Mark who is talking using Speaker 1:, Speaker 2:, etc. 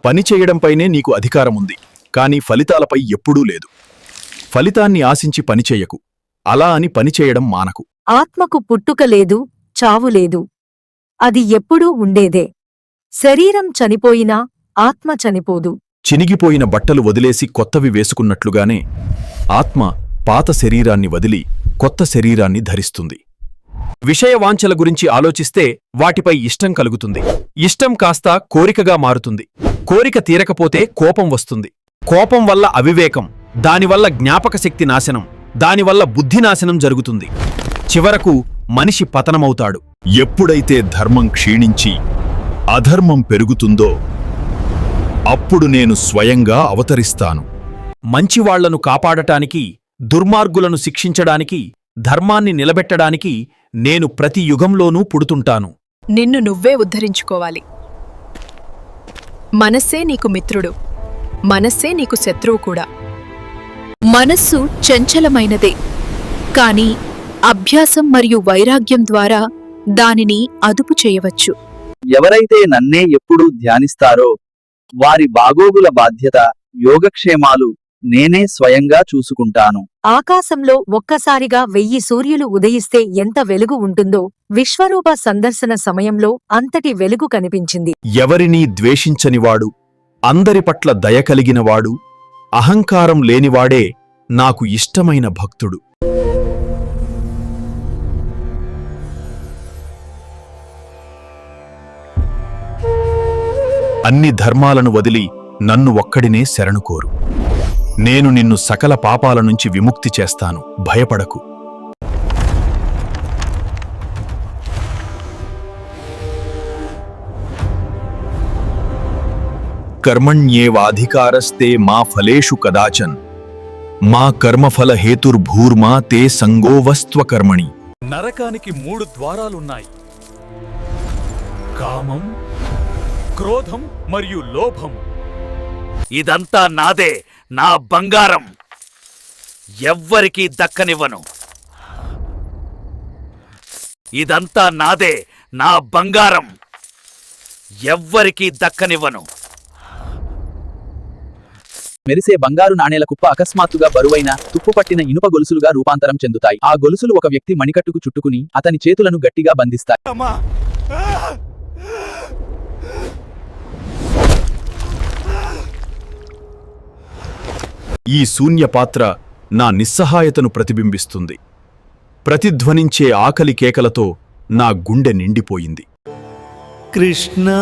Speaker 1: పనిచేయడంపైనే నీకు అధికారముంది, కాని ఫలితాలపై ఎప్పుడూ లేదు. ఫలితాన్ని ఆశించి పనిచేయకు, అలా అని పనిచేయడం మానకు.
Speaker 2: ఆత్మకు పుట్టుక లేదు, చావు లేదు. అది ఎప్పుడూ ఉండేదే. శరీరం చనిపోయినా ఆత్మ చనిపోదు.
Speaker 1: చినిగిపోయిన బట్టలు వదిలేసి కొత్తవి వేసుకున్నట్లుగానే ఆత్మ పాత శరీరాన్ని వదిలి కొత్త శరీరాన్ని ధరిస్తుంది. విషయవాంఛల గురించి ఆలోచిస్తే వాటిపై ఇష్టం కలుగుతుంది. ఇష్టం కాస్త కోరికగా మారుతుంది. కోరిక తీరకపోతే కోపం వస్తుంది. కోపం వల్ల అవివేకం, దానివల్ల జ్ఞాపకశక్తి నాశనం, దానివల్ల బుద్ధినాశనం జరుగుతుంది. చివరకు మనిషి పతనమవుతాడు.
Speaker 3: ఎప్పుడైతే ధర్మం క్షీణించి అధర్మం పెరుగుతుందో అప్పుడు నేను స్వయంగా అవతరిస్తాను.
Speaker 1: మంచివాళ్లను కాపాడటానికి, దుర్మార్గులను శిక్షించడానికి, ధర్మాన్ని నిలబెట్టడానికి నేను ప్రతి యుగంలోనూ పుడుతుంటాను.
Speaker 4: నిన్ను నువ్వే ఉద్ధరించుకోవాలి. మనస్సే నీకు మిత్రుడు, మనస్సే నీకు శత్రువు కూడా.
Speaker 5: మనస్సు చంచలమైనదే, కాని అభ్యాసం మరియు వైరాగ్యం ద్వారా దానిని అదుపు చేయవచ్చు.
Speaker 6: ఎవరైతే నన్నే ఎప్పుడూ ధ్యానిస్తారో వారి బాగోగుల బాధ్యత, యోగక్షేమాలు నేనే స్వయంగా చూసుకుంటాను.
Speaker 2: ఆకాశంలో ఒక్కసారిగా 1000 సూర్యులు ఉదయిస్తే ఎంత వెలుగు ఉంటుందో విశ్వరూప సందర్శన సమయంలో అంతటి వెలుగు కనిపించింది.
Speaker 1: ఎవరినీ ద్వేషించనివాడు, అందరి పట్ల దయ కలిగినవాడు, అహంకారం లేనివాడే నాకు ఇష్టమైన భక్తుడు. అన్ని ధర్మాలను వదిలి నన్ను ఒక్కడినే శరణుకోరు. నేను నిన్ను సకల పాపాల నుంచి విముక్తి చేస్తాను, భయపడకు. కర్మణ్యేవాధికారస్తే మా ఫలేషు కదాచన్ మా కర్మఫల హేతుర్భూర్మా తే సంగోవస్త్వకర్మణి.
Speaker 7: నరకానికి 3 ద్వారాలున్నాయి: కామం, క్రోధం మరియు లోభం.
Speaker 8: ఇదంతా నాదే, నా బంగారం. ఎవ్వరికీ దక్కనివ్వను. ఇదంతా నాదే, నా బంగారం. ఎవ్వరికీ దక్కనివ్వను.
Speaker 6: మెరిసే బంగారు నాణేల కుప్ప అకస్మాత్తుగా బరువైన, తుప్పుపట్టిన ఇనుప గొలుసులుగా రూపాంతరం చెందుతాయి. ఆ గొలుసులు ఒక వ్యక్తి మణికట్టుకు చుట్టుకుని అతని చేతులను గట్టిగా బంధిస్తాయి.
Speaker 1: ఈ శూన్యపాత్ర నా నిస్సహాయతను ప్రతిబింబిస్తుంది. ప్రతిధ్వనించే ఆకలి కేకలతో నా గుండె నిండిపోయింది.
Speaker 7: కృష్ణా